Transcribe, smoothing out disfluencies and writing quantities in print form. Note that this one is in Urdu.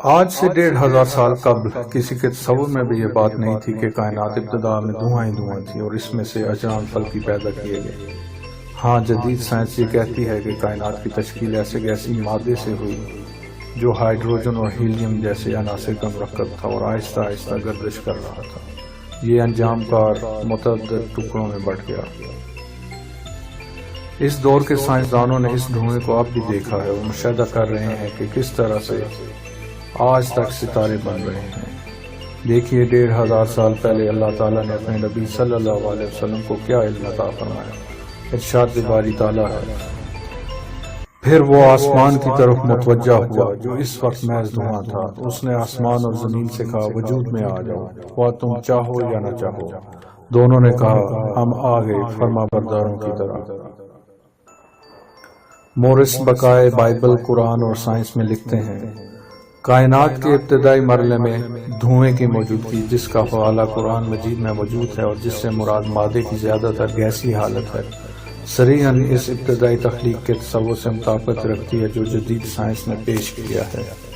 آج سے 1500 سال قبل کسی کے تصور میں بھی یہ بات نہیں تھی کہ کائنات ابتدا میں دھواں ہی دھواں تھی اور اس میں سے اجرام فلکی پیدا کیے گئے۔ ہاں، جدید سائنس یہ کہتی ہے کہ کائنات کی تشکیل ایسے گیسی مادے سے ہوئی جو ہائیڈروجن اور ہیلیم جیسے عناصر کا مرکب تھا اور آہستہ آہستہ گردش کر رہا تھا۔ یہ انجام کار متعدد ٹکڑوں میں بٹ گیا۔ اس دور کے سائنسدانوں نے اس دھوئیں کو اب بھی دیکھا ہے اور مشاہدہ کر رہے ہیں کہ کس طرح سے آج تک ستارے بن رہے ہیں۔ دیکھیے 1500 سال پہلے اللہ تعالیٰ نے اپنے نبی صلی اللہ علیہ وسلم کو کیا علم عطا فرمایا۔ ارشاد باری تعالیٰ ہے، پھر وہ آسمان کی طرف متوجہ ہوا جو اس وقت محض دھواں تھا۔ اس نے آسمان اور زمین سے کہا، وجود میں آ جاؤ، خواہ تم چاہو یا نہ چاہو۔ دونوں نے کہا، ہم آ گئے، فرما برداروں کی طرح۔ مورس بقائے بائبل، قرآن اور سائنس میں لکھتے ہیں، کائنات کے ابتدائی مرحلے میں دھوئیں کی موجودگی جس کا حوالہ قرآن مجید میں موجود ہے اور جس سے مراد مادے کی زیادہ تر گیسی حالت ہے، صریحاً اس ابتدائی تخلیق کے تصور سے مطابقت رکھتی ہے جو جدید سائنس نے پیش کیا ہے۔